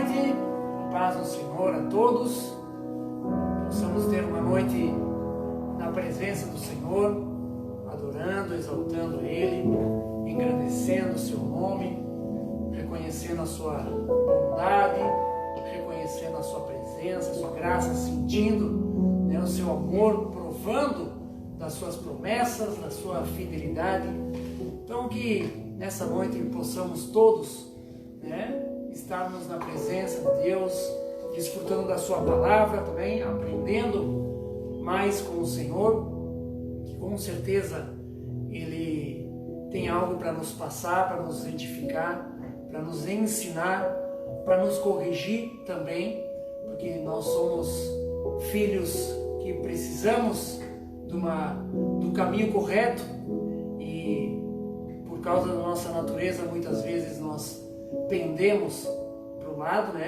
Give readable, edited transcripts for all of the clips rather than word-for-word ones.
noite, paz do Senhor a todos. Possamos ter uma noite na presença do Senhor, adorando, exaltando Ele, engrandecendo o seu nome, reconhecendo a sua bondade, reconhecendo a sua presença, a sua graça, sentindo, o seu amor, provando das suas promessas, da sua fidelidade. Então que nessa noite possamos todos, estarmos na presença de Deus, desfrutando da sua palavra também, aprendendo mais com o Senhor, que com certeza Ele tem algo para nos passar, para nos edificar, para nos ensinar, para nos corrigir também, porque nós somos filhos que precisamos do caminho correto, e por causa da nossa natureza muitas vezes nós pendemos para o lado,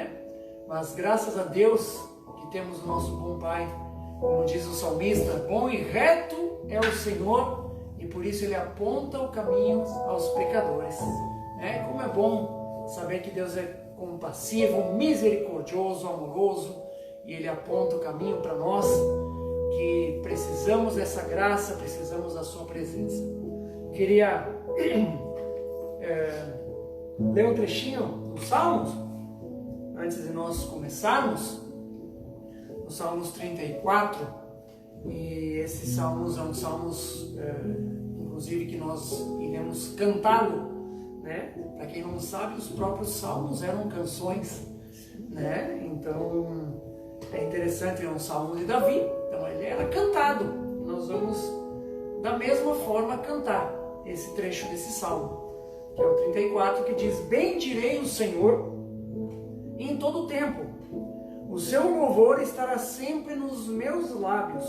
mas graças a Deus que temos o nosso bom Pai, como diz o salmista, bom e reto é o Senhor, e por isso Ele aponta o caminho aos pecadores. Como é bom saber que Deus é compassivo, misericordioso, amoroso, e Ele aponta o caminho para nós, que precisamos dessa graça, precisamos da sua presença. Queria ler um trechinho dos Salmos, antes de nós começarmos, nos Salmos 34, e esses Salmos são Salmos, inclusive, que nós iremos cantá-lo, Para quem não sabe, os próprios Salmos eram canções, Então, é interessante, é um Salmo de Davi, então ele era cantado. Nós vamos, da mesma forma, cantar esse trecho desse Salmo, que é o 34, que diz: bendirei o Senhor em todo o tempo, o seu louvor estará sempre nos meus lábios.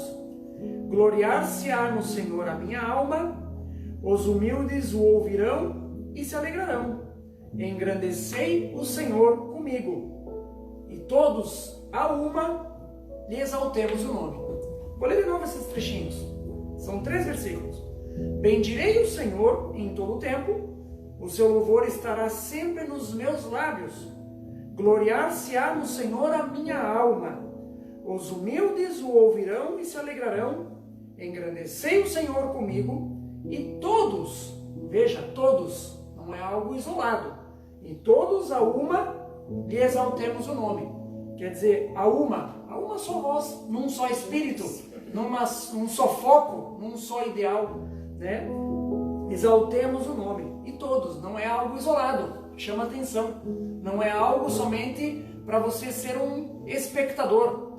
Gloriar-se-á no Senhor a minha alma, os humildes o ouvirão e se alegrarão. Engrandecei o Senhor comigo, e todos a uma lhe exaltemos o nome. Vou ler de novo esses trechinhos, são 3 versículos. Bendirei o Senhor em todo o tempo, o seu louvor estará sempre nos meus lábios. Gloriar-se-á no Senhor a minha alma, os humildes o ouvirão e se alegrarão. Engrandecei o Senhor comigo, e todos, veja, todos, não é algo isolado, e todos a uma lhe exaltemos o nome. Quer dizer, a uma só voz, num só espírito, num só foco, num só ideal, Exaltemos o nome, e todos, não é algo isolado, chama atenção, não é algo somente para você ser um espectador,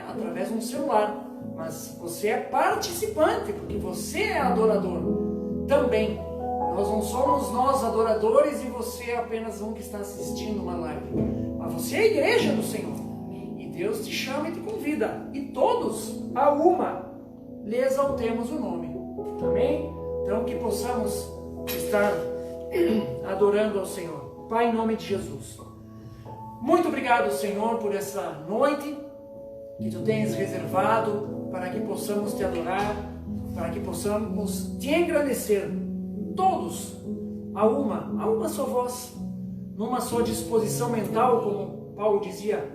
através de um celular, mas você é participante, porque você é adorador também. Nós não somos nós adoradores e você é apenas um que está assistindo uma live, mas você é a igreja do Senhor, e Deus te chama e te convida, e todos a uma lhe exaltemos o nome. Amém? Então que possamos estar adorando ao Senhor. Pai, em nome de Jesus, muito obrigado, Senhor, por essa noite que Tu tens reservado para que possamos Te adorar, para que possamos Te engrandecer, todos a uma só voz, numa só disposição mental, como Paulo dizia,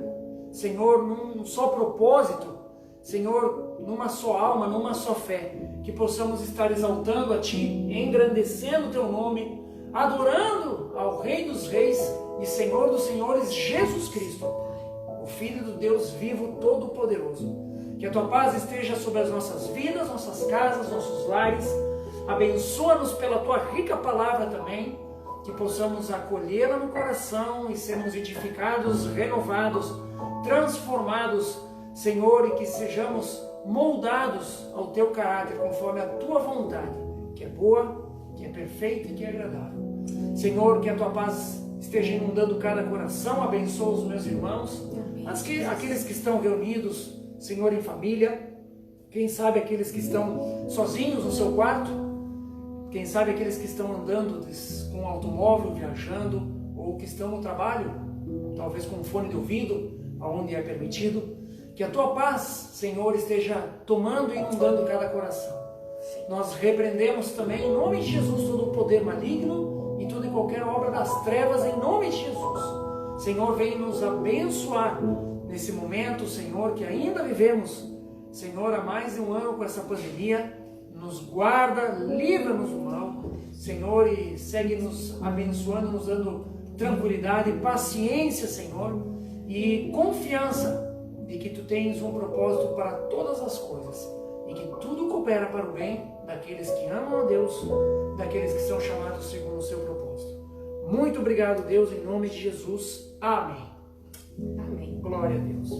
Senhor, num só propósito, Senhor, numa só alma, numa só fé, que possamos estar exaltando a Ti, engrandecendo o Teu nome, adorando ao Rei dos Reis e Senhor dos Senhores, Jesus Cristo, o Filho do Deus vivo, todo-poderoso. Que a Tua paz esteja sobre as nossas vidas, nossas casas, nossos lares. Abençoa-nos pela Tua rica palavra também, que possamos acolhê-la no coração e sermos edificados, renovados, transformados, Senhor, e que sejamos moldados ao Teu caráter, conforme a Tua vontade, que é boa, que é perfeita e que é agradável. Senhor, que a Tua paz esteja inundando cada coração. Abençoa os meus irmãos, aqueles que estão reunidos, Senhor, em família, quem sabe aqueles que estão sozinhos no seu quarto, quem sabe aqueles que estão andando com um automóvel, viajando, ou que estão no trabalho, talvez com um fone de ouvido, aonde é permitido. Que a Tua paz, Senhor, esteja tomando e inundando cada coração. Nós repreendemos também, em nome de Jesus, todo o poder maligno e toda e qualquer obra das trevas, em nome de Jesus. Senhor, vem nos abençoar nesse momento, Senhor, que ainda vivemos, Senhor, há mais de um ano com essa pandemia. Nos guarda, livra-nos do mal, Senhor, e segue nos abençoando, nos dando tranquilidade, paciência, Senhor, e confiança de que Tu tens um propósito para todas as coisas e que tudo coopera para o bem daqueles que amam a Deus, daqueles que são chamados segundo o Seu propósito. Muito obrigado, Deus, em nome de Jesus. Amém. Amém. Glória a Deus.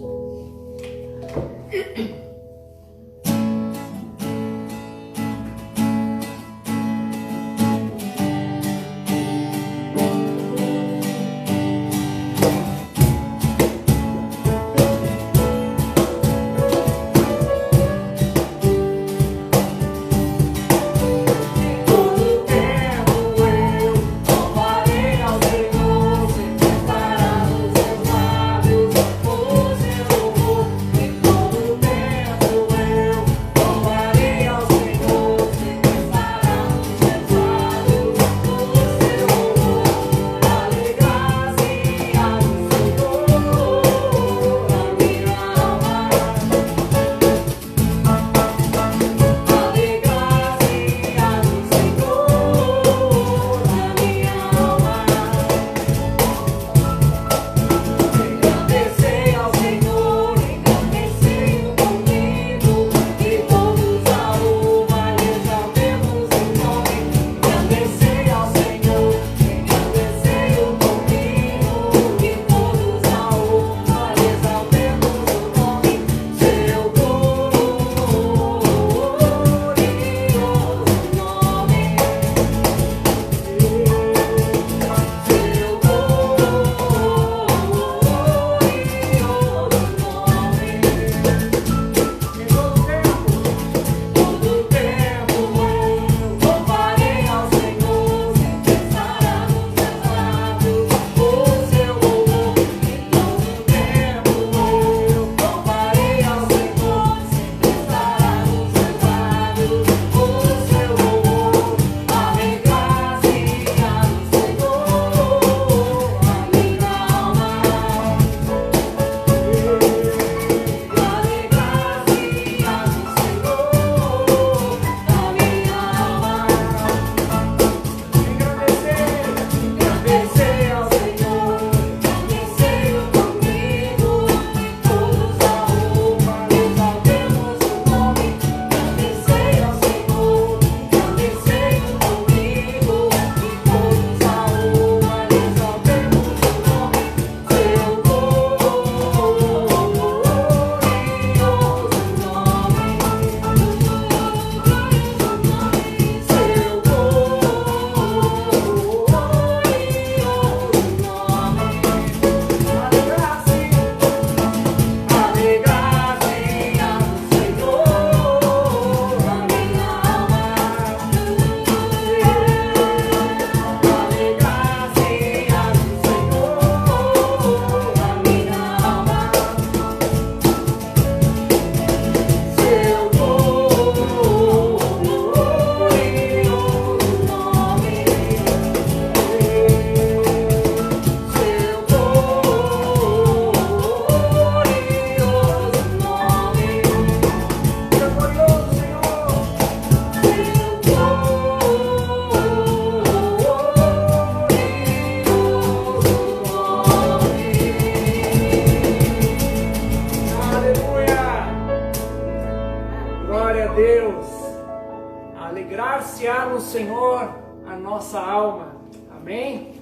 Alegrar-se-á no Senhor a nossa alma. Amém?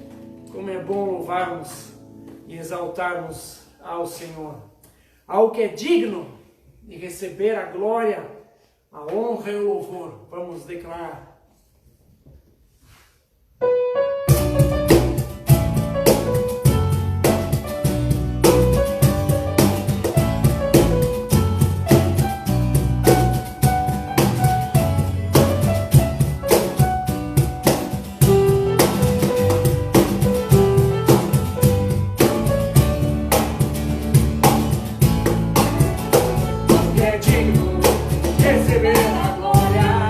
Como é bom louvarmos e exaltarmos ao Senhor, ao que é digno de receber a glória, a honra e o louvor. Vamos declarar. É digno receber a glória.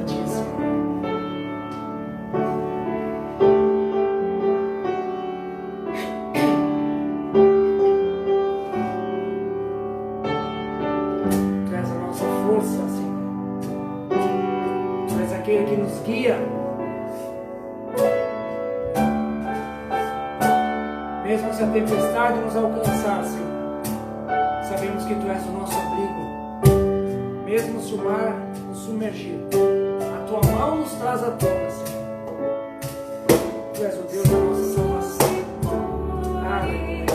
a Ti, Senhor. Tu és a nossa força, Senhor. Tu és aquele que nos guia. Mesmo se a tempestade nos alcançar, Senhor, sabemos que Tu és o nosso abrigo. Mesmo se o mar nos submergir, a Tua mão nos traz à tona, Senhor. Tu és o Deus da nossa salvação. Aleluia.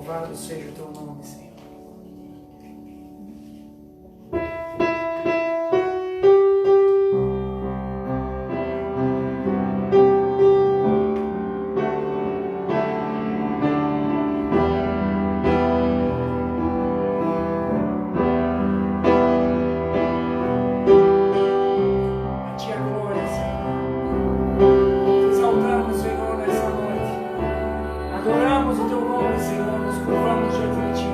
Louvado seja o teu nome, Senhor. A ti a glória, Senhor. Exaltamos, Senhor, nessa noite. Adoramos o teu nome, Senhor. Nos curvamos diante de ti.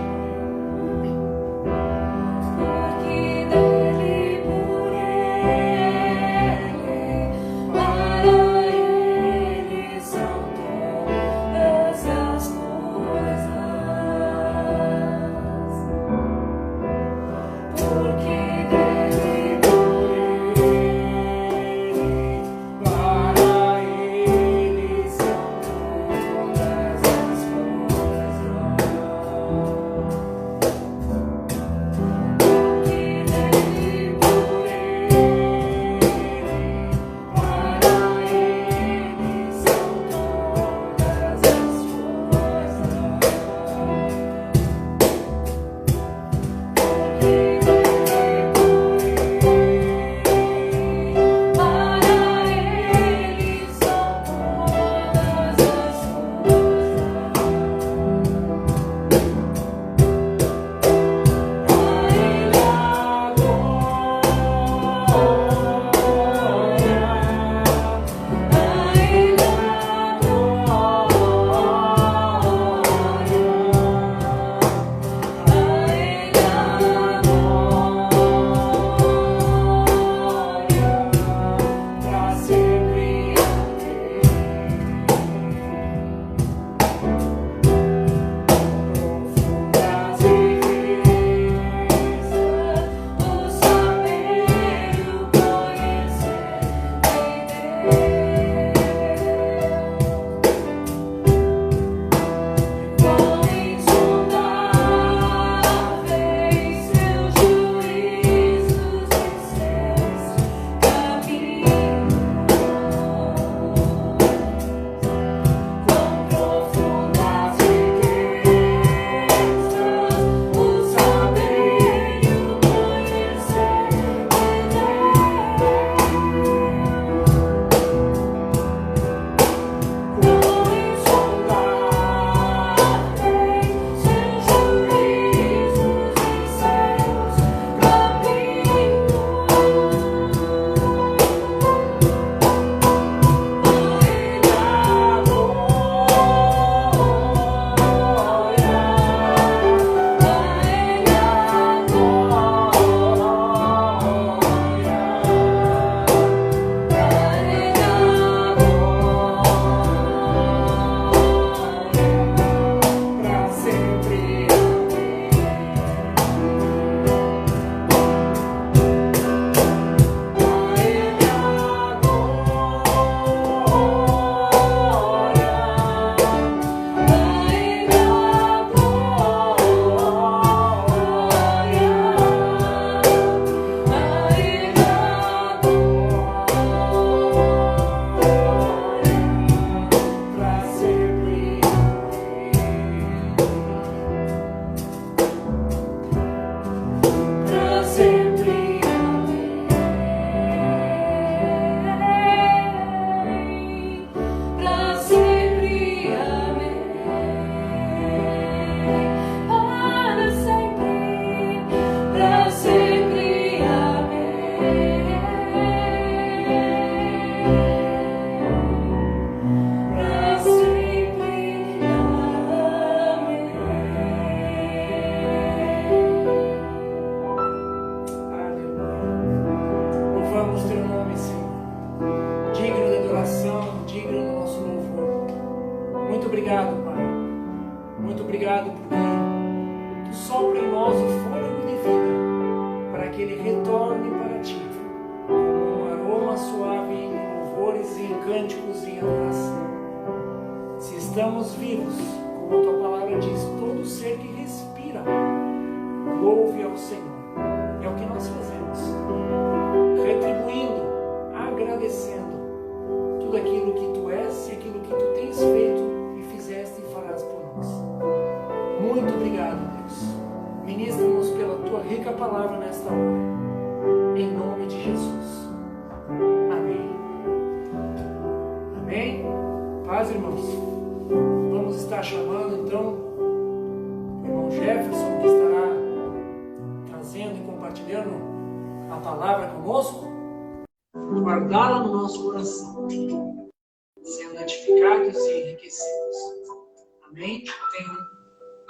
equilíbrio no nosso louvor. Muito obrigado, Pai. Muito obrigado porque Tu sopra em nós o fôlego de vida para que ele retorne para Ti como um aroma suave em louvores, em cânticos, em adoração. Se estamos vivos, como a Tua palavra diz, todo ser que respira, louve ao Senhor. É o que nós fazemos, retribuindo, agradecendo tudo aquilo que Tu és e aquilo que Tu tens feito e fizeste e farás por nós. Muito obrigado, Deus. Ministra-nos pela Tua rica palavra nesta hora. Em nome de Jesus. Amém. Amém. Paz, irmãos. Vamos estar chamando, então, o irmão Jefferson, que estará trazendo e compartilhando a palavra conosco. Guardá-la no nosso coração, sendo edificados e enriquecidos. Amém? Tenham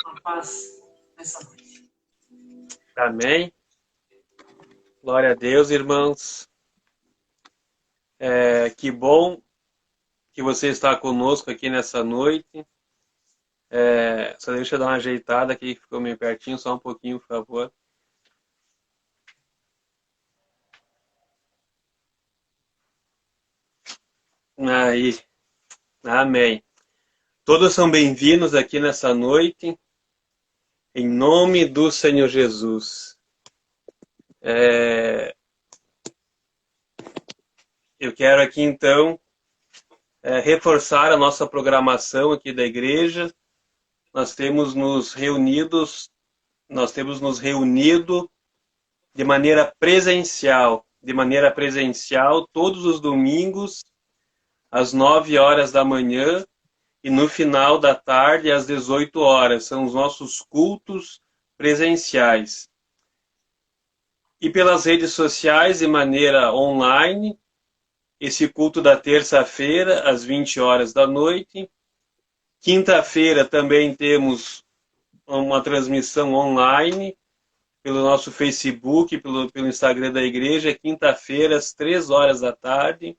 uma paz nessa noite. Amém. Glória a Deus, irmãos. Que bom que você está conosco aqui nessa noite. Só deixa eu dar uma ajeitada aqui, que ficou meio pertinho, só um pouquinho, por favor. Aí. Amém. Todos são bem-vindos aqui nessa noite, em nome do Senhor Jesus. Eu quero aqui, então, reforçar a nossa programação aqui da igreja. Nós temos nos reunido de maneira presencial todos os domingos, às 9 horas da manhã, e no final da tarde, às 18 horas. São os nossos cultos presenciais. E pelas redes sociais, de maneira online, esse culto da terça-feira, às 20 horas da noite. Quinta-feira também temos uma transmissão online pelo nosso Facebook, pelo Instagram da igreja, quinta-feira, às 3 horas da tarde.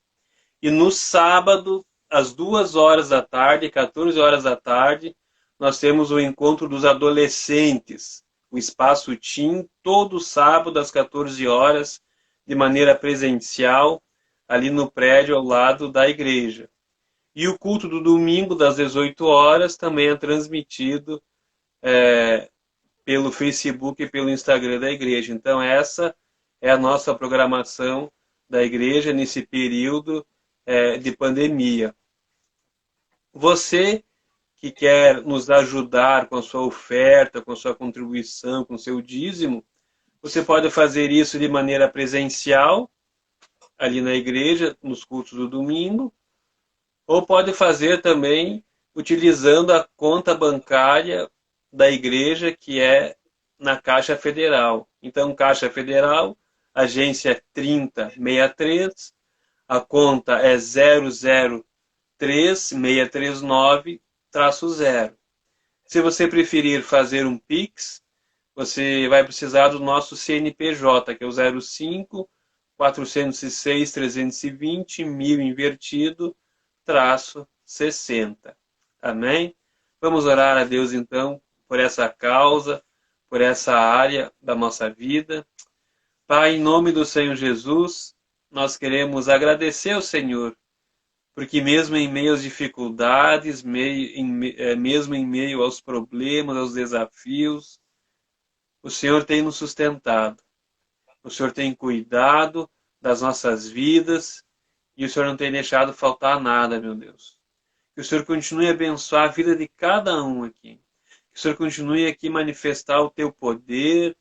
E no sábado, às 2 horas da tarde, 14 horas da tarde, nós temos o encontro dos adolescentes, o Espaço Tim, todo sábado às 14 horas, de maneira presencial, ali no prédio ao lado da igreja. E o culto do domingo, das 18 horas, também é transmitido pelo Facebook e pelo Instagram da igreja. Então, essa é a nossa programação da igreja nesse período de pandemia. Você que quer nos ajudar com a sua oferta, com a sua contribuição, com o seu dízimo, você pode fazer isso de maneira presencial, ali na igreja, nos cultos do domingo, ou pode fazer também utilizando a conta bancária da igreja, que é na Caixa Federal. Então, Caixa Federal, agência 3063, a conta é 003639-0. Se você preferir fazer um Pix, você vai precisar do nosso CNPJ, que é o 05 406 320 1000 invertido, -60. Amém? Vamos orar a Deus, então, por essa causa, por essa área da nossa vida. Pai, em nome do Senhor Jesus, nós queremos agradecer ao Senhor, porque mesmo em meio às dificuldades, mesmo em meio aos problemas, aos desafios, o Senhor tem nos sustentado. O Senhor tem cuidado das nossas vidas e o Senhor não tem deixado faltar nada, meu Deus. Que o Senhor continue a abençoar a vida de cada um aqui. Que o Senhor continue aqui a manifestar o teu poder.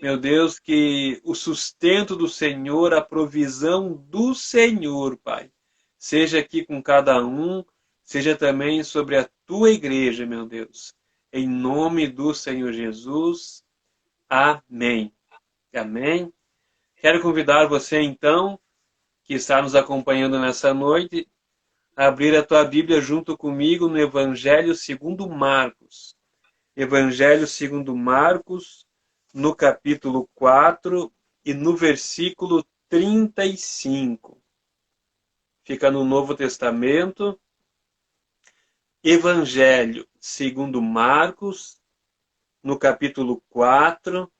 Meu Deus, que o sustento do Senhor, a provisão do Senhor, Pai, seja aqui com cada um, seja também sobre a tua igreja, meu Deus. Em nome do Senhor Jesus. Amém. Amém. Quero convidar você, então, que está nos acompanhando nessa noite, a abrir a tua Bíblia junto comigo no Evangelho segundo Marcos. Evangelho segundo Marcos, no capítulo 4 e no versículo 35. fica no Novo Testamento. Evangelho segundo Marcos, no capítulo 4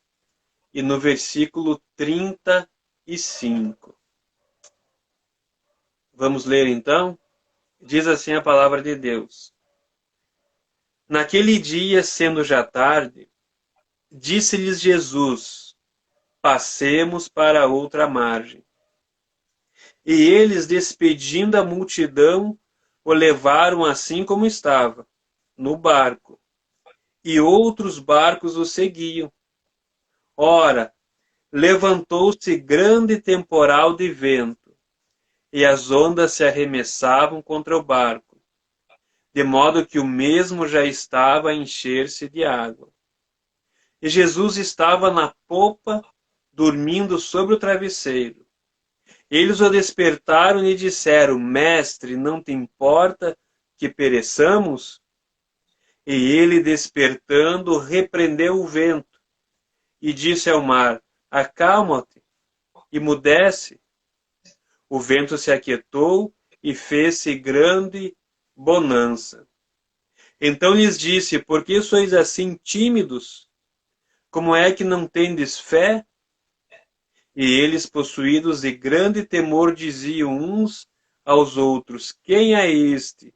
e no versículo 35. Vamos ler então? Diz assim a palavra de Deus. Naquele dia, sendo já tarde, disse-lhes Jesus: passemos para outra margem. E eles, despedindo a multidão, o levaram assim como estava, no barco. E outros barcos o seguiam. Ora, levantou-se grande temporal de vento, e as ondas se arremessavam contra o barco, de modo que o mesmo já estava a encher-se de água. E Jesus estava na popa, dormindo sobre o travesseiro. Eles o despertaram e disseram: Mestre, não te importa que pereçamos? E ele, despertando, repreendeu o vento e disse ao mar: acalma-te, e mudece. O vento se aquietou e fez-se grande bonança. Então lhes disse: por que sois assim tímidos? Como é que não tendes fé? E eles, possuídos de grande temor, diziam uns aos outros: quem é este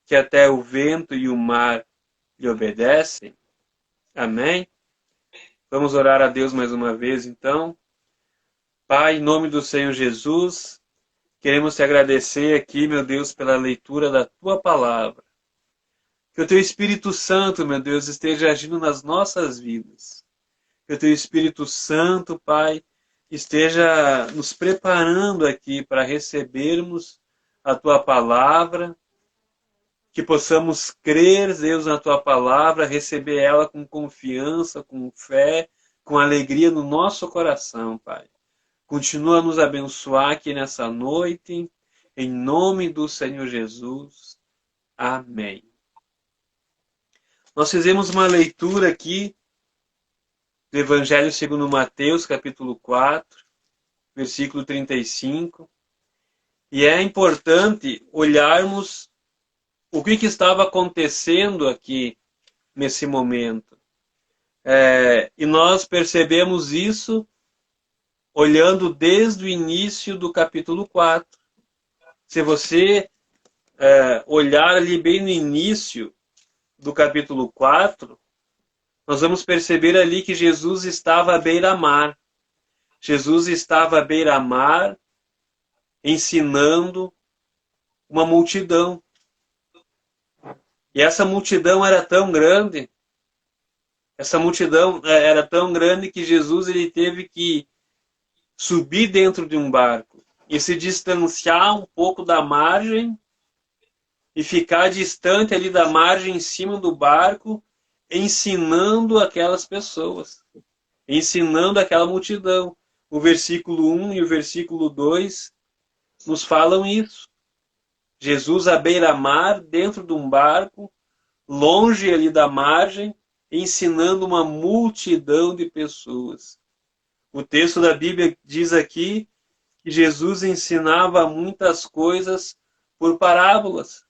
que até o vento e o mar lhe obedecem? Amém? Vamos orar a Deus mais uma vez, então. Pai, em nome do Senhor Jesus, queremos te agradecer aqui, meu Deus, pela leitura da tua palavra. Que o teu Espírito Santo, meu Deus, esteja agindo nas nossas vidas. Que o teu Espírito Santo, Pai, esteja nos preparando aqui para recebermos a tua palavra, que possamos crer, Deus, na tua palavra, receber ela com confiança, com fé, com alegria no nosso coração, Pai. Continua a nos abençoar aqui nessa noite, em nome do Senhor Jesus. Amém. Nós fizemos uma leitura aqui do Evangelho segundo Mateus, capítulo 4, versículo 35. E é importante olharmos o que estava acontecendo aqui nesse momento. E nós percebemos isso olhando desde o início do capítulo 4. Se você olhar ali bem no início do capítulo 4, nós vamos perceber ali que Jesus estava à beira-mar. Jesus estava à beira-mar ensinando uma multidão. E essa multidão era tão grande, que Jesus ele teve que subir dentro de um barco e se distanciar um pouco da margem e ficar distante ali da margem em cima do barco, ensinando aquelas pessoas, ensinando aquela multidão. O versículo 1 e o versículo 2 nos falam isso. Jesus à beira-mar, dentro de um barco, longe ali da margem, ensinando uma multidão de pessoas. O texto da Bíblia diz aqui que Jesus ensinava muitas coisas por parábolas.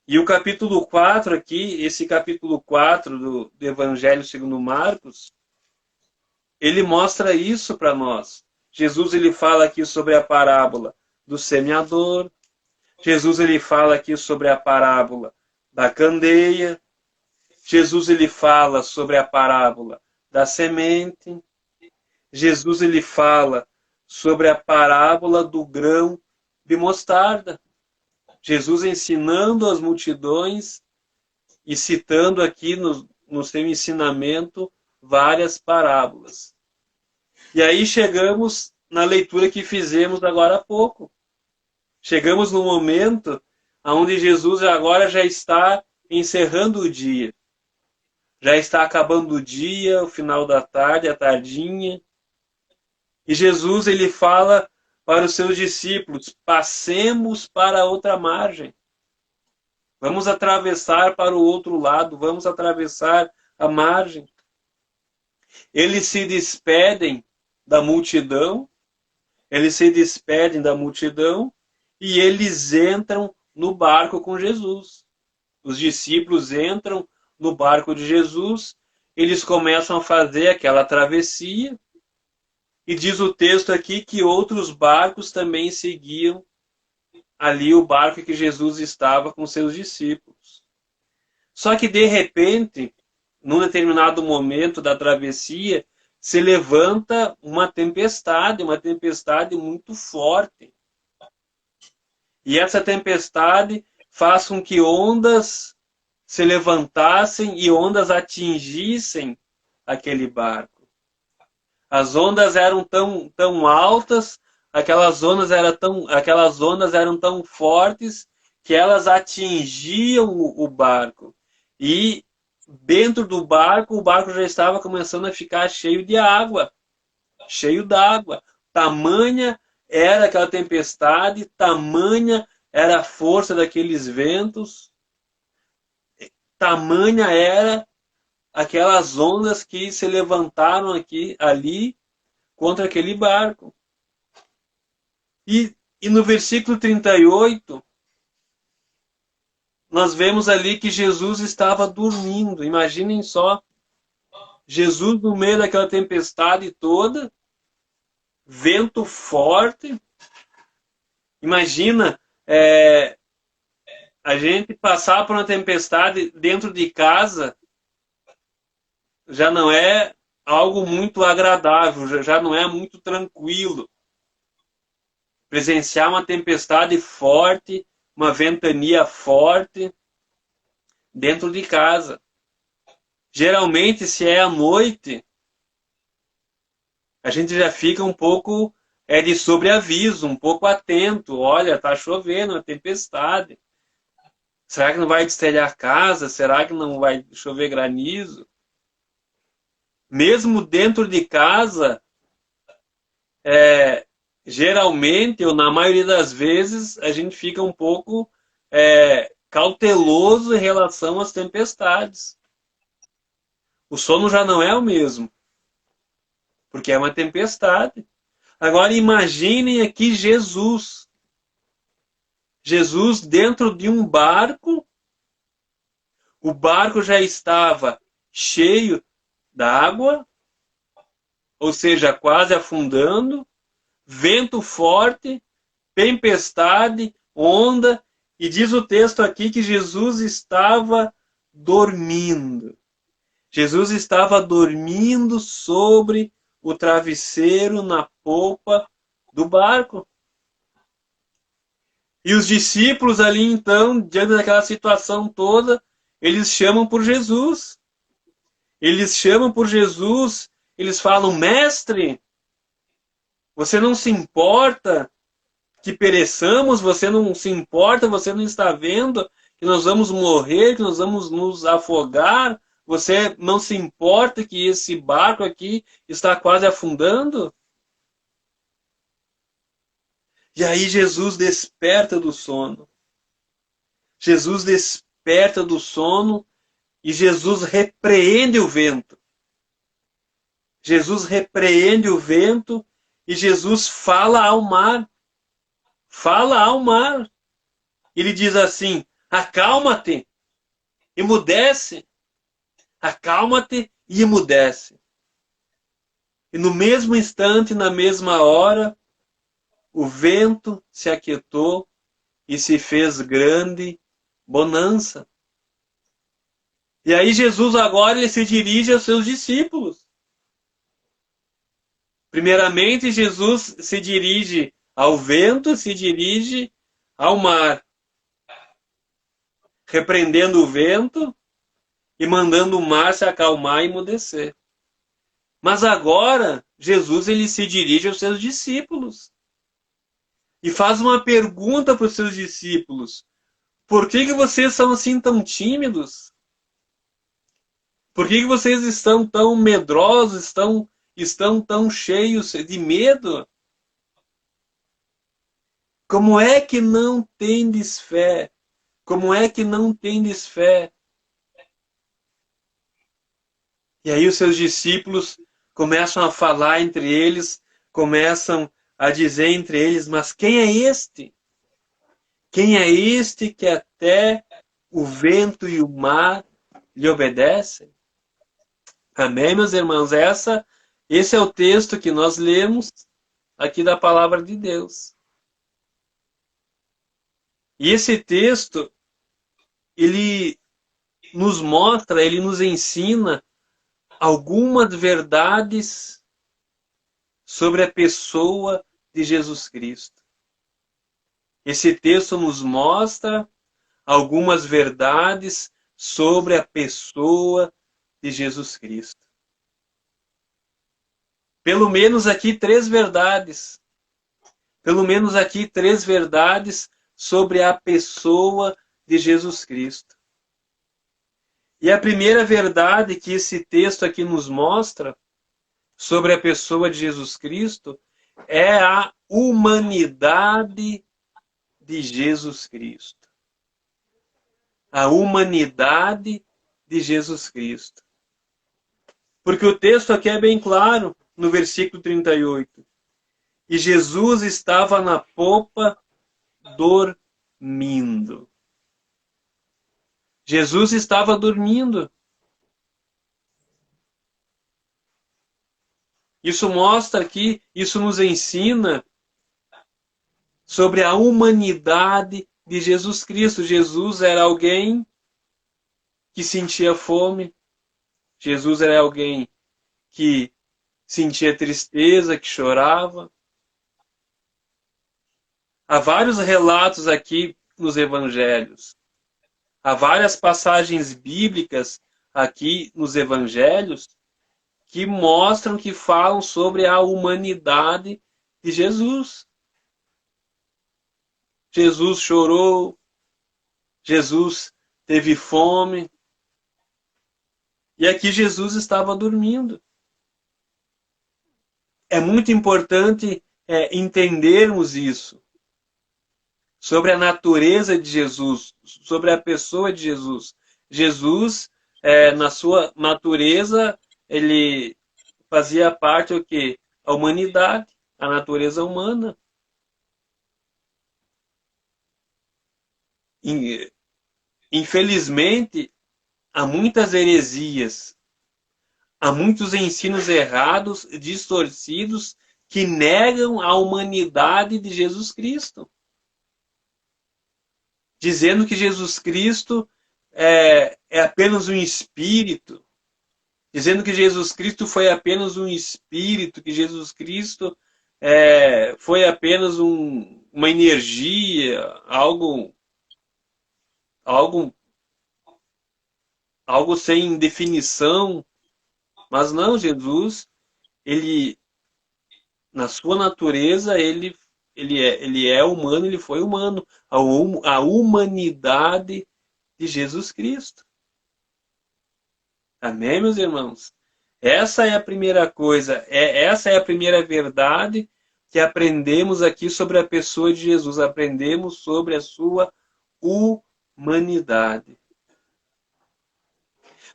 E o capítulo 4 aqui, esse capítulo 4 do Evangelho segundo Marcos, ele mostra isso para nós. Jesus ele fala aqui sobre a parábola do semeador. Jesus ele fala aqui sobre a parábola da candeia. Jesus ele fala sobre a parábola da semente. Jesus ele fala sobre a parábola do grão de mostarda. Jesus ensinando as multidões e citando aqui no seu ensinamento várias parábolas. E aí chegamos na leitura que fizemos agora há pouco. Chegamos no momento onde Jesus agora já está encerrando o dia. Já está acabando o dia, o final da tarde, a tardinha. E Jesus ele fala para os seus discípulos: passemos para outra margem. Vamos atravessar para o outro lado, vamos atravessar a margem. Eles se despedem da multidão, e eles entram no barco com Jesus. Os discípulos entram no barco de Jesus, eles começam a fazer aquela travessia, e diz o texto aqui que outros barcos também seguiam ali o barco que Jesus estava com seus discípulos. Só que de repente, num determinado momento da travessia, se levanta uma tempestade muito forte. E essa tempestade faz com que ondas se levantassem e ondas atingissem aquele barco. As ondas eram tão altas, aquelas ondas eram tão fortes que elas atingiam o barco. E dentro do barco, o barco já estava começando a ficar cheio de água, cheio d'água. Tamanha era aquela tempestade, tamanha era a força daqueles ventos, tamanha era aquelas ondas que se levantaram ali contra aquele barco. E no versículo 38, nós vemos ali que Jesus estava dormindo. Imaginem só, Jesus no meio daquela tempestade toda, vento forte. Imagina a gente passar por uma tempestade dentro de casa, já não é algo muito agradável, já não é muito tranquilo. Presenciar uma tempestade forte, uma ventania forte dentro de casa. Geralmente, se é à noite, a gente já fica um pouco de sobreaviso, um pouco atento. Olha, está chovendo, uma tempestade. Será que não vai destelhar a casa? Será que não vai chover granizo? Mesmo dentro de casa, geralmente, ou na maioria das vezes, a gente fica um pouco cauteloso em relação às tempestades. O sono já não é o mesmo, porque é uma tempestade. Agora imaginem aqui Jesus. Jesus dentro de um barco, o barco já estava cheio d'água, ou seja, quase afundando, vento forte, tempestade, onda, e diz o texto aqui que Jesus estava dormindo. Jesus estava dormindo sobre o travesseiro na polpa do barco. E os discípulos ali, então, diante daquela situação toda, eles chamam por Jesus. Eles chamam por Jesus, eles falam: Mestre, você não se importa que pereçamos? Você não se importa? Você não está vendo que nós vamos morrer, que nós vamos nos afogar? Você não se importa que esse barco aqui está quase afundando? E aí Jesus desperta do sono. Jesus desperta do sono e Jesus repreende o vento. Jesus repreende o vento e Jesus fala ao mar. Fala ao mar. Ele diz assim: acalma-te, emudece. Acalma-te e emudece. E no mesmo instante, na mesma hora, o vento se aquietou e se fez grande bonança. E aí Jesus agora ele se dirige aos seus discípulos. Primeiramente, Jesus se dirige ao vento, se dirige ao mar, repreendendo o vento e mandando o mar se acalmar e emudecer. Mas agora, Jesus ele se dirige aos seus discípulos e faz uma pergunta para os seus discípulos: por que vocês são assim tão tímidos? Por que vocês estão tão medrosos, estão tão cheios de medo? Como é que não tendes fé? Como é que não tendes fé? E aí os seus discípulos começam a falar entre eles, começam a dizer entre eles: mas quem é este? Quem é este que até o vento e o mar lhe obedecem? Amém, meus irmãos? Esse é o texto que nós lemos aqui da palavra de Deus. E esse texto, ele nos mostra, ele nos ensina algumas verdades sobre a pessoa de Jesus Cristo. Esse texto nos mostra algumas verdades sobre a pessoa de Jesus Cristo. Pelo menos aqui três verdades. Pelo menos aqui três verdades sobre a pessoa de Jesus Cristo. E a primeira verdade que esse texto aqui nos mostra sobre a pessoa de Jesus Cristo é a humanidade de Jesus Cristo. A humanidade de Jesus Cristo. Porque o texto aqui é bem claro, no versículo 38. E Jesus estava na popa dormindo. Jesus estava dormindo. Isso mostra aqui, isso nos ensina sobre a humanidade de Jesus Cristo. Jesus era alguém que sentia fome. Jesus era alguém que sentia tristeza, que chorava. Há vários relatos aqui nos evangelhos. Há várias passagens bíblicas aqui nos evangelhos que mostram, que falam sobre a humanidade de Jesus. Jesus chorou, Jesus teve fome, e aqui Jesus estava dormindo. É muito importante entendermos isso, sobre a natureza de Jesus, sobre a pessoa de Jesus. Jesus, na sua natureza, ele fazia parte do quê? A humanidade, a natureza humana. Infelizmente, há muitas heresias, há muitos ensinos errados, distorcidos, que negam a humanidade de Jesus Cristo. Dizendo que Jesus Cristo é apenas um espírito, dizendo que Jesus Cristo foi apenas um espírito, que Jesus Cristo foi apenas uma energia, algo sem definição. Mas não, Jesus, ele, na sua natureza, ele é humano, ele foi humano. A humanidade de Jesus Cristo. Amém, meus irmãos? Essa é a primeira coisa, essa é a primeira verdade que aprendemos aqui sobre a pessoa de Jesus. Aprendemos sobre a sua humanidade.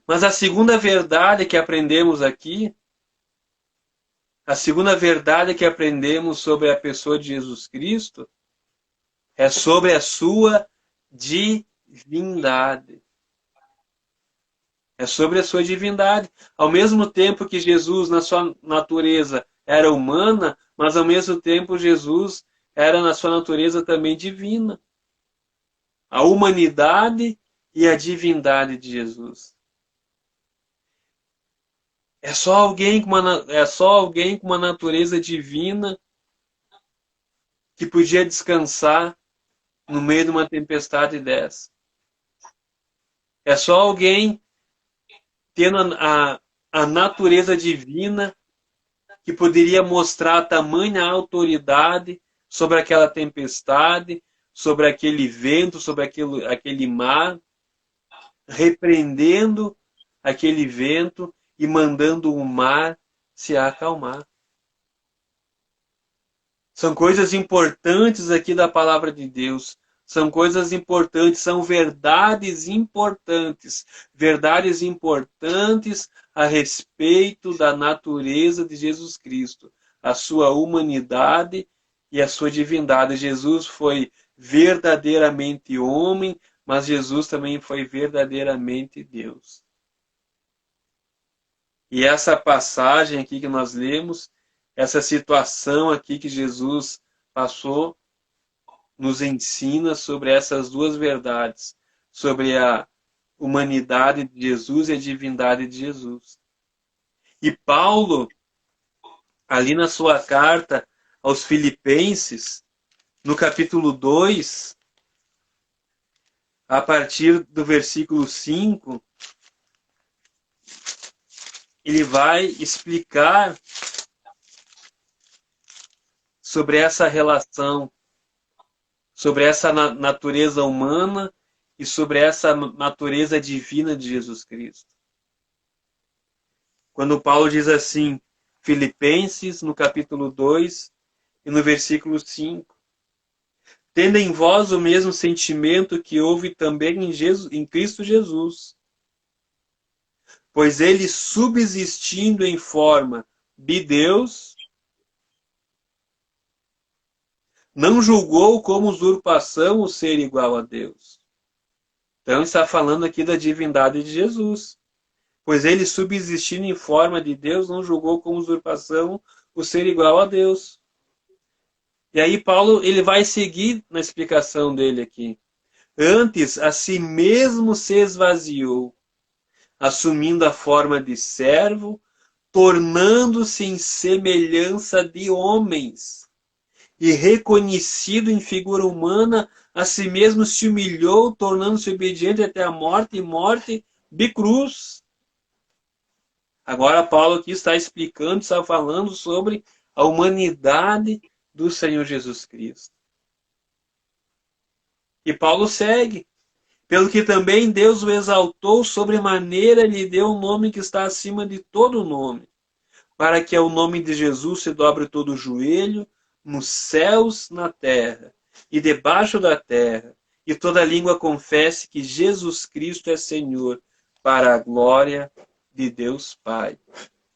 Mas a segunda verdade que aprendemos aqui, a segunda verdade que aprendemos sobre a pessoa de Jesus Cristo é sobre a sua divindade. É sobre a sua divindade. Ao mesmo tempo que Jesus, na sua natureza, era humana, mas ao mesmo tempo Jesus era, na sua natureza, também divina. A humanidade e a divindade de Jesus. É só alguém com uma natureza divina que podia descansar no meio de uma tempestade dessa. É só alguém tendo a natureza divina que poderia mostrar tamanha autoridade sobre aquela tempestade, sobre aquele vento, sobre aquele mar, repreendendo aquele vento e mandando o mar se acalmar. São coisas importantes aqui da palavra de Deus. São coisas importantes, são verdades importantes. Verdades importantes a respeito da natureza de Jesus Cristo. A sua humanidade e a sua divindade. Jesus foi verdadeiramente homem, mas Jesus também foi verdadeiramente Deus. E essa passagem aqui que nós lemos, essa situação aqui que Jesus passou, nos ensina sobre essas duas verdades, sobre a humanidade de Jesus e a divindade de Jesus. E Paulo, ali na sua carta aos Filipenses, no capítulo 2, a partir do versículo 5, ele vai explicar sobre essa relação, sobre essa natureza humana e sobre essa natureza divina de Jesus Cristo. Quando Paulo diz assim, Filipenses, no capítulo 2 e no versículo 5, tendo em vós o mesmo sentimento que houve também em Cristo Jesus, pois ele, subsistindo em forma de Deus, não julgou como usurpação o ser igual a Deus. Então está falando aqui da divindade de Jesus. Pois ele, subsistindo em forma de Deus, não julgou como usurpação o ser igual a Deus. E aí Paulo ele vai seguir na explicação dele aqui. Antes, a si mesmo se esvaziou, assumindo a forma de servo, tornando-se em semelhança de homens, e reconhecido em figura humana, a si mesmo se humilhou, tornando-se obediente até a morte e morte de cruz. Agora Paulo aqui está explicando, está falando sobre a humanidade do Senhor Jesus Cristo. E Paulo segue. Pelo que também Deus o exaltou sobremaneira, lhe deu um nome que está acima de todo nome, para que ao nome de Jesus se dobre todo o joelho, nos céus, na terra e debaixo da terra, e toda língua confesse que Jesus Cristo é Senhor, para a glória de Deus Pai.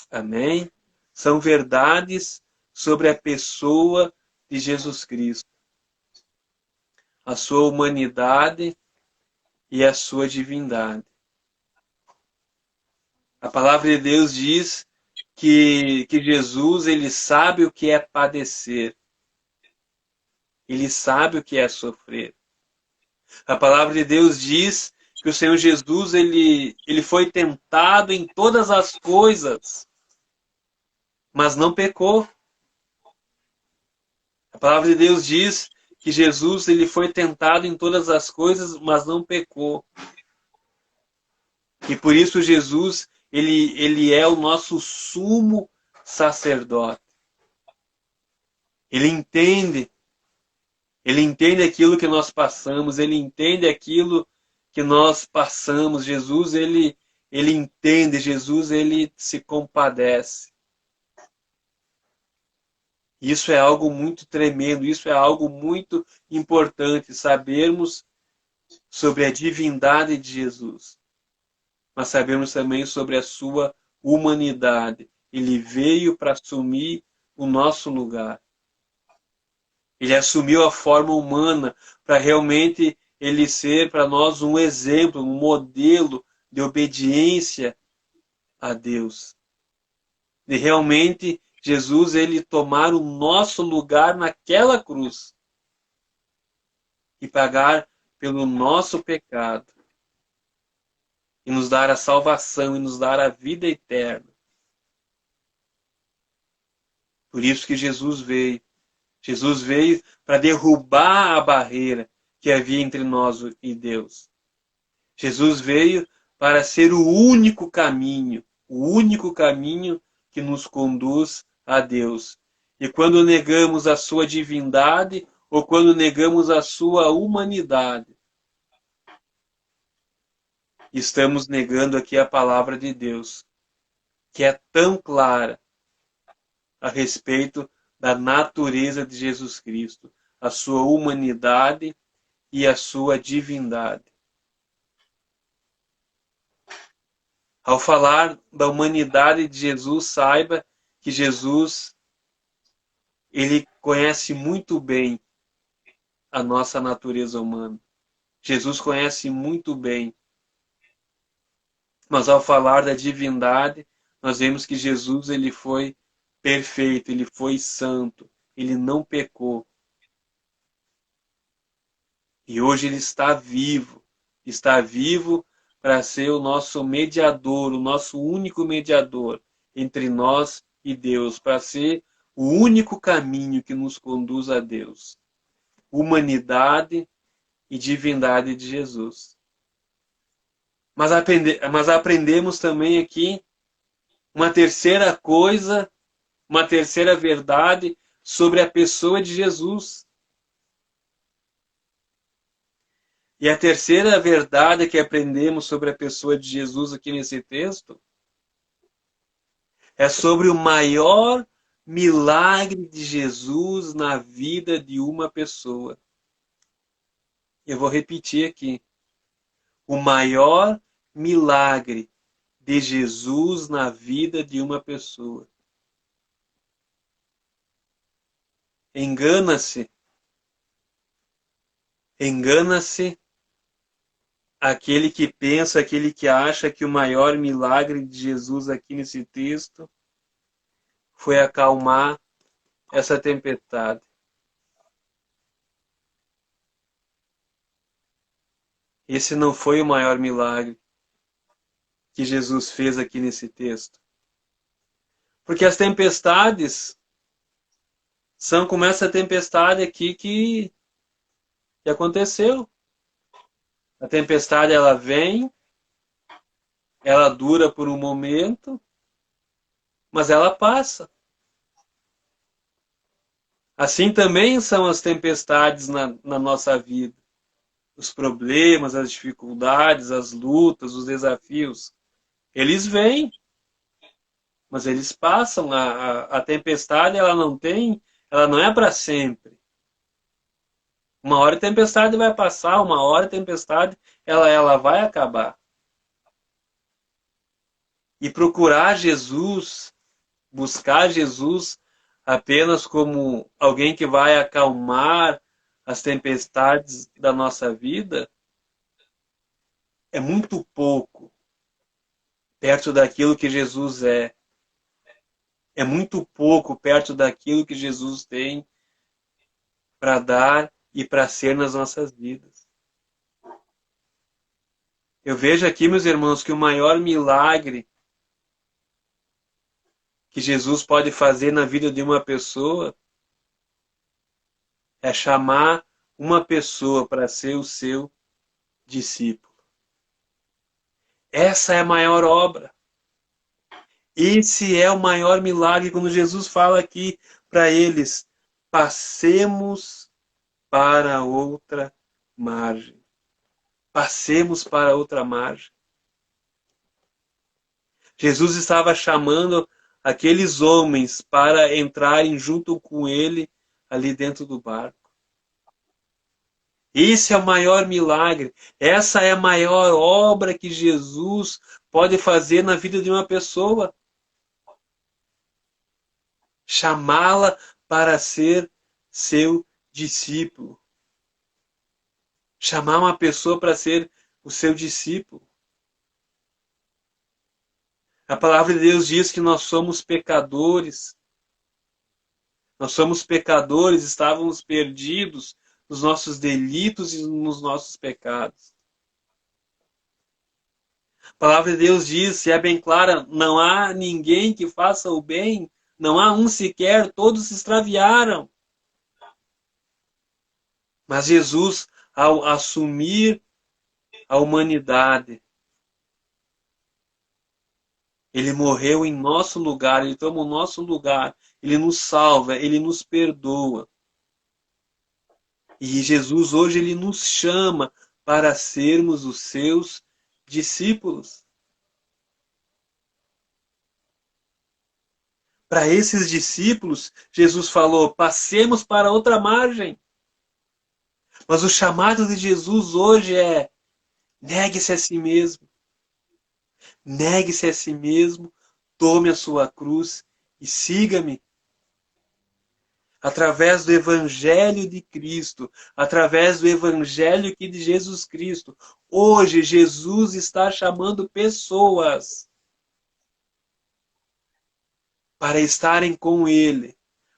Amém? São verdades sobre a pessoa de Jesus Cristo, a sua humanidade e a sua divindade. A palavra de Deus diz que Jesus ele sabe o que é padecer. Ele sabe o que é sofrer. A palavra de Deus diz que o Senhor Jesus ele foi tentado em todas as coisas, mas não pecou. A palavra de Deus diz que Jesus ele foi tentado em todas as coisas, mas não pecou. E por isso Jesus ele é o nosso sumo sacerdote. Ele entende aquilo que nós passamos, ele entende aquilo que nós passamos. Jesus ele entende, Jesus ele se compadece. Isso é algo muito tremendo, isso é algo muito importante, sabermos sobre a divindade de Jesus, mas sabermos também sobre a sua humanidade. Ele veio para assumir o nosso lugar. Ele assumiu a forma humana para realmente ele ser para nós um exemplo, um modelo de obediência a Deus. De realmente Jesus ele tomar o nosso lugar naquela cruz e pagar pelo nosso pecado e nos dar a salvação e nos dar a vida eterna. Por isso que Jesus veio. Jesus veio para derrubar a barreira que havia entre nós e Deus. Jesus veio para ser o único caminho que nos conduz a Deus. E quando negamos a sua divindade ou quando negamos a sua humanidade, estamos negando aqui a palavra de Deus, que é tão clara a respeito da natureza de Jesus Cristo, a sua humanidade e a sua divindade. Ao falar da humanidade de Jesus, saiba que Jesus ele conhece muito bem a nossa natureza humana. Jesus conhece muito bem. Mas ao falar da divindade, nós vemos que Jesus ele foi perfeito, ele foi santo, ele não pecou. E hoje ele está vivo para ser o nosso mediador, o nosso único mediador entre nós e Deus, para ser o único caminho que nos conduz a Deus. Humanidade e divindade de Jesus. Mas aprendemos também aqui uma terceira coisa, uma terceira verdade sobre a pessoa de Jesus. E a terceira verdade que aprendemos sobre a pessoa de Jesus aqui nesse texto é sobre o maior milagre de Jesus na vida de uma pessoa. Eu vou repetir aqui. O maior milagre de Jesus na vida de uma pessoa. Engana-se aquele que pensa, aquele que acha que o maior milagre de Jesus aqui nesse texto foi acalmar essa tempestade. Esse não foi o maior milagre que Jesus fez aqui nesse texto. Porque as tempestades são como essa tempestade aqui que aconteceu. A tempestade ela vem, ela dura por um momento, mas ela passa. Assim também são as tempestades na nossa vida. Os problemas, as dificuldades, as lutas, os desafios, eles vêm, mas eles passam. A tempestade ela não é para sempre. Uma hora a tempestade vai passar, uma hora a tempestade ela vai acabar. E procurar Jesus, buscar Jesus apenas como alguém que vai acalmar as tempestades da nossa vida é muito pouco perto daquilo que Jesus é. É muito pouco perto daquilo que Jesus tem para dar e para ser nas nossas vidas. Eu vejo aqui, meus irmãos, que o maior milagre que Jesus pode fazer na vida de uma pessoa é chamar uma pessoa para ser o seu discípulo. Essa é a maior obra. Esse é o maior milagre quando Jesus fala aqui para eles: passemos para outra margem. Passemos para outra margem. Jesus estava chamando aqueles homens para entrarem junto com ele ali dentro do barco. Esse é o maior milagre. Essa é a maior obra que Jesus pode fazer na vida de uma pessoa. Chamá-la para ser seu discípulo. Chamar uma pessoa para ser o seu discípulo. A palavra de Deus diz que nós somos pecadores. Nós somos pecadores, estávamos perdidos nos nossos delitos e nos nossos pecados. A palavra de Deus diz, e é bem clara, não há ninguém que faça o bem, não há um sequer, todos se extraviaram. Mas Jesus, ao assumir a humanidade, ele morreu em nosso lugar, ele toma o nosso lugar, ele nos salva, ele nos perdoa. E Jesus hoje ele nos chama para sermos os seus discípulos. Para esses discípulos, Jesus falou: passemos para outra margem. Mas o chamado de Jesus hoje é: negue-se a si mesmo. Negue-se a si mesmo, tome a sua cruz e siga-me. através do Evangelho de Cristo, através do Evangelho aqui de Jesus Cristo. Hoje, Jesus está chamando pessoas para estarem com Ele,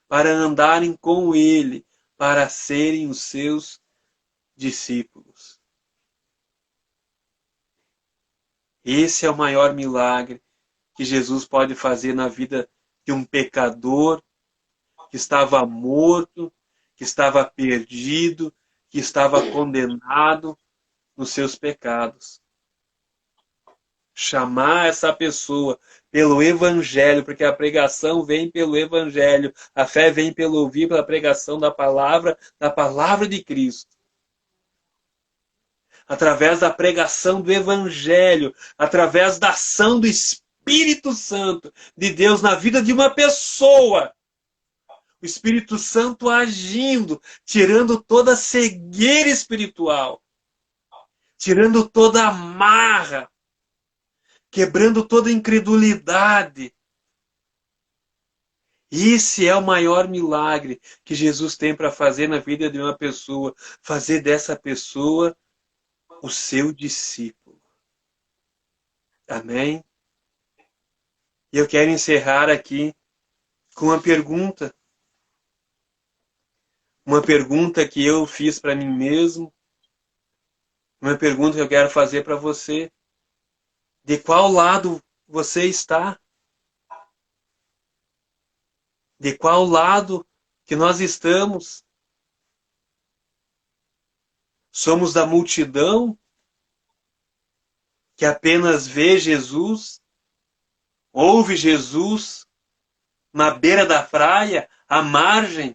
para andarem com Ele, para serem os seus discípulos. Esse é o maior milagre que Jesus pode fazer na vida de um pecador que estava morto, que estava perdido, que estava condenado nos seus pecados. Chamar essa pessoa pelo Evangelho, porque a pregação vem pelo Evangelho, a fé vem pelo ouvir, pela pregação da palavra de Cristo. Através da pregação do Evangelho, através da ação do Espírito Santo de Deus na vida de uma pessoa. O Espírito Santo agindo, tirando toda a cegueira espiritual, tirando toda a marra, quebrando toda a incredulidade. Esse é o maior milagre que Jesus tem para fazer na vida de uma pessoa, fazer dessa pessoa o seu discípulo. Amém? E eu quero encerrar aqui com uma pergunta. Uma pergunta que eu fiz para mim mesmo. Uma pergunta que eu quero fazer para você. De qual lado você está? De qual lado que nós estamos? Somos da multidão que apenas vê Jesus, ouve Jesus na beira da praia, à margem,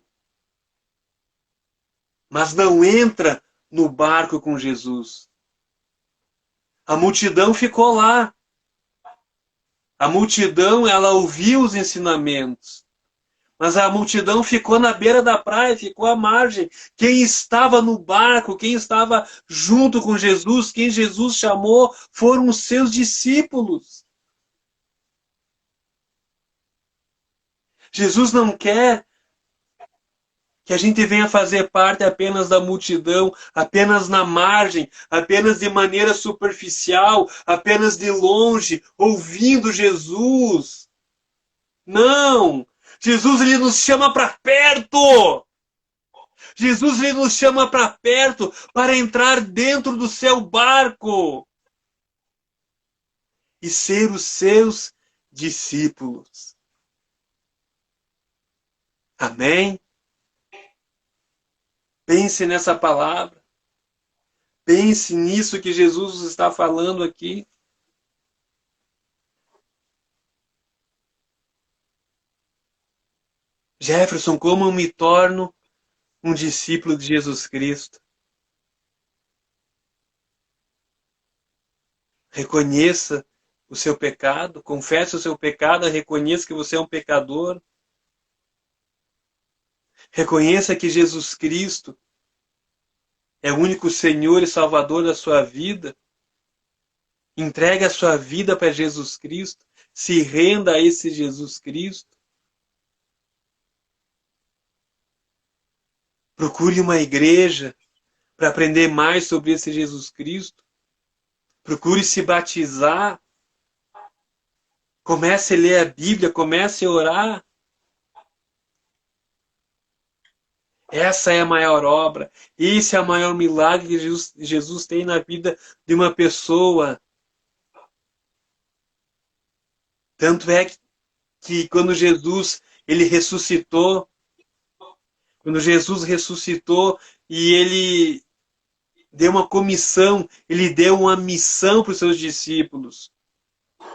mas não entra no barco com Jesus. A multidão ficou lá. A multidão, ela ouviu os ensinamentos. Mas a multidão ficou na beira da praia, ficou à margem. Quem estava no barco, quem estava junto com Jesus, quem Jesus chamou, foram os seus discípulos. Jesus não quer que a gente venha fazer parte apenas da multidão, apenas na margem, apenas de maneira superficial, apenas de longe, ouvindo Jesus. Não! Jesus, ele nos chama para perto. Jesus, ele nos chama para perto para entrar dentro do seu barco e ser os seus discípulos. Amém? Pense nessa palavra. Pense nisso que Jesus está falando aqui. Jefferson, como eu me torno um discípulo de Jesus Cristo? Reconheça o seu pecado, confesse o seu pecado, reconheça que você é um pecador. Reconheça que Jesus Cristo é o único Senhor e Salvador da sua vida. Entregue a sua vida para Jesus Cristo. Se renda a esse Jesus Cristo. Procure uma igreja para aprender mais sobre esse Jesus Cristo. Procure se batizar. Comece a ler a Bíblia, comece a orar. Essa é a maior obra. Esse é o maior milagre que Jesus tem na vida de uma pessoa. Tanto é que quando Jesus ele ressuscitou, quando Jesus ressuscitou e ele deu uma comissão, ele deu uma missão para os seus discípulos.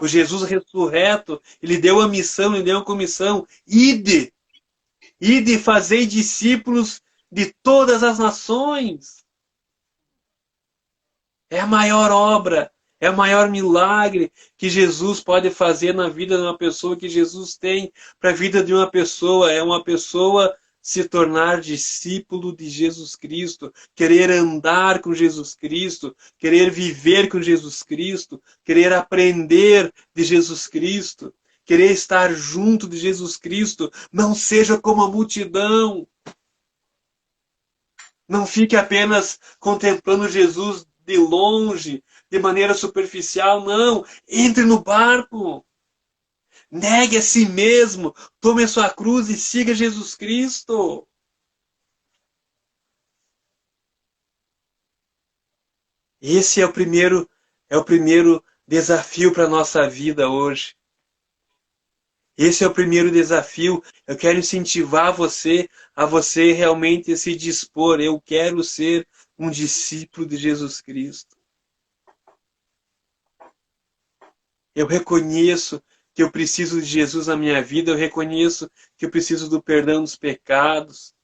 O Jesus ressurreto, ele deu uma missão, ele deu uma comissão. Ide e fazei discípulos de todas as nações. É a maior obra, é o maior milagre que Jesus pode fazer na vida de uma pessoa, que Jesus tem para a vida de uma pessoa. É uma pessoa se tornar discípulo de Jesus Cristo, querer andar com Jesus Cristo, querer viver com Jesus Cristo, querer aprender de Jesus Cristo, querer estar junto de Jesus Cristo. Não seja como a multidão. Não fique apenas contemplando Jesus de longe, de maneira superficial. Não, entre no barco. Negue a si mesmo, tome a sua cruz e siga Jesus Cristo. Esse é o primeiro desafio para a nossa vida hoje. Esse é o primeiro desafio. Eu quero incentivar você a você realmente se dispor. Eu quero ser um discípulo de Jesus Cristo. Eu reconheço que eu preciso de Jesus na minha vida. Eu reconheço que eu preciso do perdão dos pecados.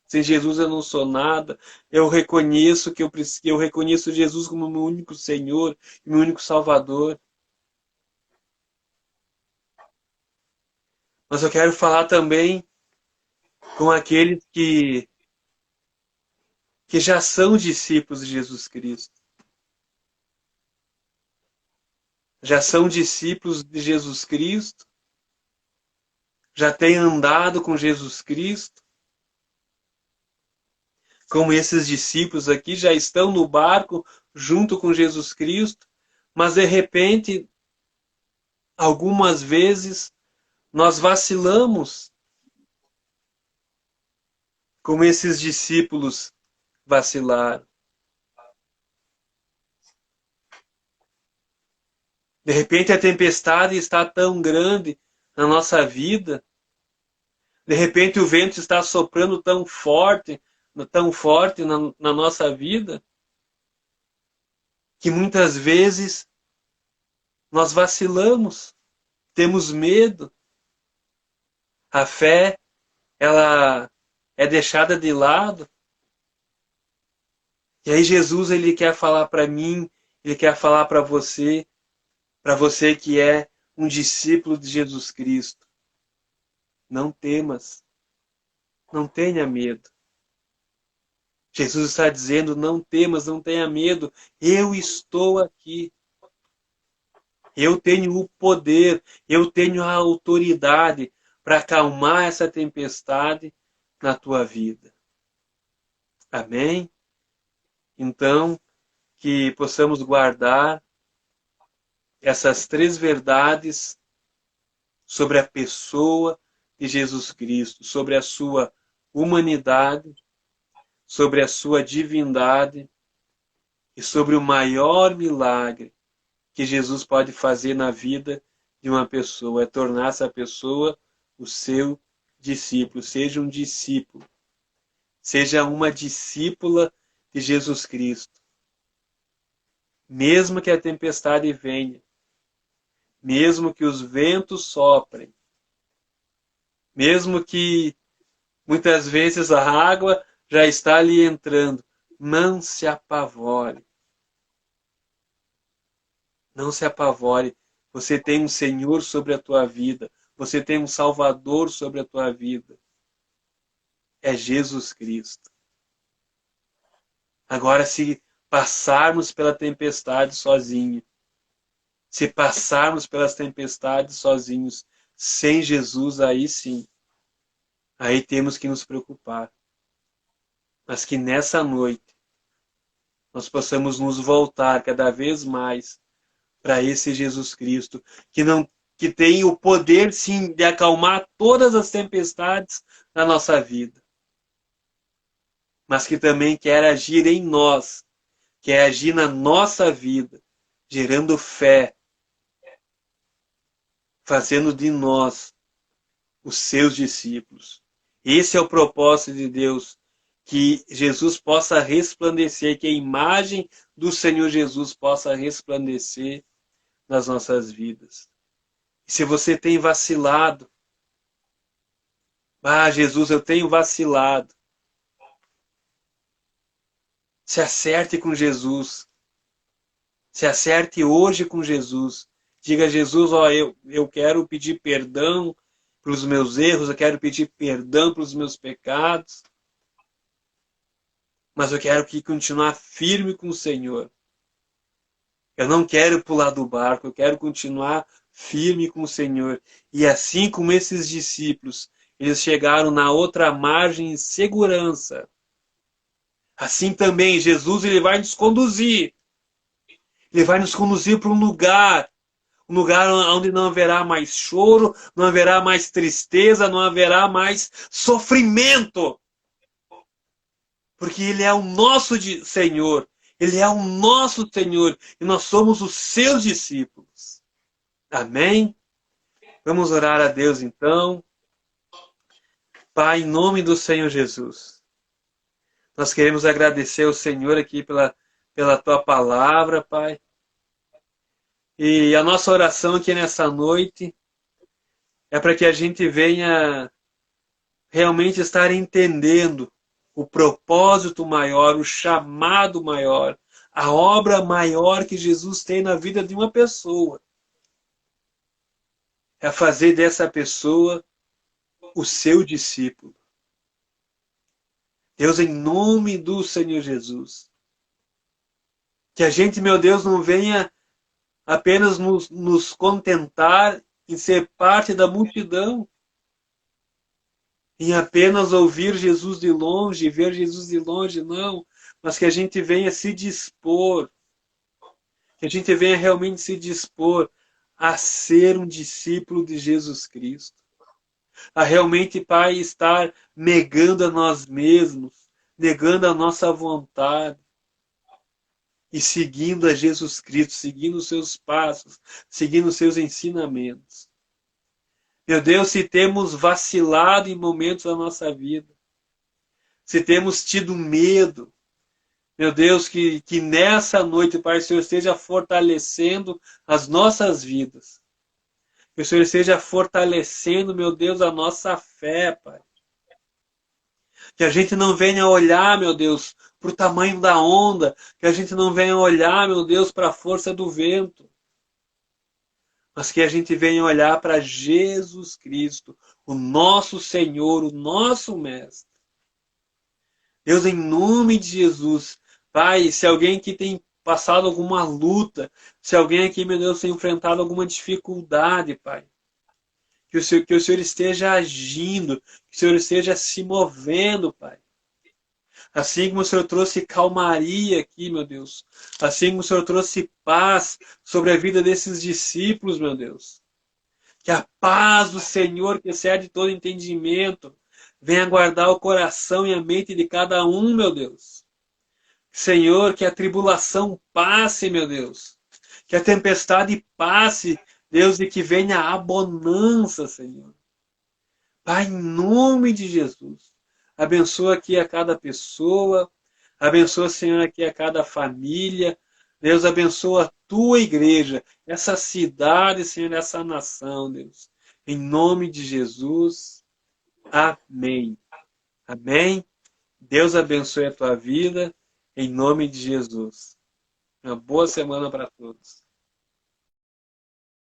Sem Jesus eu não sou nada. Eu reconheço que eu reconheço Jesus como meu único Senhor e meu único Salvador. Mas eu quero falar também com aqueles que já são discípulos de Jesus Cristo. Já são discípulos de Jesus Cristo. Já têm andado com Jesus Cristo. Como esses discípulos aqui já estão no barco junto com Jesus Cristo. Mas de repente, algumas vezes, nós vacilamos. Como esses discípulos vacilaram. De repente a tempestade está tão grande na nossa vida. De repente o vento está soprando tão forte na nossa vida, que muitas vezes nós vacilamos, temos medo. A fé, ela é deixada de lado. E aí Jesus, ele quer falar para mim, ele quer falar para você que é um discípulo de Jesus Cristo. Não temas, não tenha medo. Jesus está dizendo, não temas, não tenha medo, eu estou aqui. Eu tenho o poder, eu tenho a autoridade para acalmar essa tempestade na tua vida. Amém? Então, que possamos guardar essas três verdades sobre a pessoa de Jesus Cristo, sobre a sua humanidade, sobre a sua divindade e sobre o maior milagre que Jesus pode fazer na vida de uma pessoa, é tornar essa pessoa o seu discípulo. Seja um discípulo, seja uma discípula de Jesus Cristo. Mesmo que a tempestade venha, mesmo que os ventos soprem, mesmo que muitas vezes a água já está ali entrando, não se apavore. Não se apavore. Você tem um Senhor sobre a tua vida. Você tem um Salvador sobre a tua vida. É Jesus Cristo. Agora, se passarmos pela tempestade sozinho, se passarmos pelas tempestades sozinhos, sem Jesus, aí sim, aí temos que nos preocupar. Mas que nessa noite nós possamos nos voltar cada vez mais para esse Jesus Cristo, que tem o poder sim de acalmar todas as tempestades da nossa vida, mas que também quer agir em nós, quer agir na nossa vida, gerando fé, fazendo de nós os seus discípulos. Esse é o propósito de Deus, que Jesus possa resplandecer, que a imagem do Senhor Jesus possa resplandecer nas nossas vidas. E se você tem vacilado, Jesus, eu tenho vacilado. Se acerte com Jesus. Se acerte hoje com Jesus. Diga a Jesus, eu quero pedir perdão pelos meus erros, eu quero pedir perdão pelos meus pecados, mas eu quero continuar firme com o Senhor. Eu não quero pular do barco, eu quero continuar firme com o Senhor. E assim como esses discípulos, eles chegaram na outra margem em segurança. Assim também Jesus, ele vai nos conduzir. Ele vai nos conduzir para um lugar onde não haverá mais choro, não haverá mais tristeza, não haverá mais sofrimento. Porque Ele é o nosso Senhor. Ele é o nosso Senhor. E nós somos os seus discípulos. Amém? Vamos orar a Deus então. Pai, em nome do Senhor Jesus, nós queremos agradecer ao Senhor aqui pela Tua palavra, Pai. E a nossa oração aqui nessa noite é para que a gente venha realmente estar entendendo o propósito maior, o chamado maior, a obra maior que Jesus tem na vida de uma pessoa. É fazer dessa pessoa o seu discípulo. Deus, em nome do Senhor Jesus, que a gente, meu Deus, não venha apenas nos contentar em ser parte da multidão, em apenas ouvir Jesus de longe, ver Jesus de longe, não, mas que a gente venha se dispor, que a gente venha realmente se dispor a ser um discípulo de Jesus Cristo, a realmente, Pai, estar negando a nós mesmos, negando a nossa vontade, e seguindo a Jesus Cristo, seguindo os seus passos, seguindo os seus ensinamentos. Meu Deus, se temos vacilado em momentos da nossa vida, se temos tido medo, meu Deus, que nessa noite, Pai, o Senhor esteja fortalecendo as nossas vidas. Que o Senhor esteja fortalecendo, meu Deus, a nossa fé, Pai. Que a gente não venha olhar, meu Deus, para o tamanho da onda, que a gente não venha olhar, meu Deus, para a força do vento, mas que a gente venha olhar para Jesus Cristo, o nosso Senhor, o nosso Mestre. Deus, em nome de Jesus, Pai, se alguém aqui tem passado alguma luta, se alguém aqui, meu Deus, tem enfrentado alguma dificuldade, Pai, que o Senhor esteja agindo, que o Senhor esteja se movendo, Pai. Assim como o Senhor trouxe calmaria aqui, meu Deus. Assim como o Senhor trouxe paz sobre a vida desses discípulos, meu Deus. Que a paz do Senhor, que excede todo entendimento, venha guardar o coração e a mente de cada um, meu Deus. Senhor, que a tribulação passe, meu Deus. Que a tempestade passe, Deus, e que venha a bonança, Senhor. Pai, em nome de Jesus. Abençoa aqui a cada pessoa. Abençoa, Senhor, aqui a cada família. Deus, abençoa a tua igreja, essa cidade, Senhor, essa nação, Deus. Em nome de Jesus. Amém. Amém. Deus abençoe a tua vida. Em nome de Jesus. Uma boa semana para todos.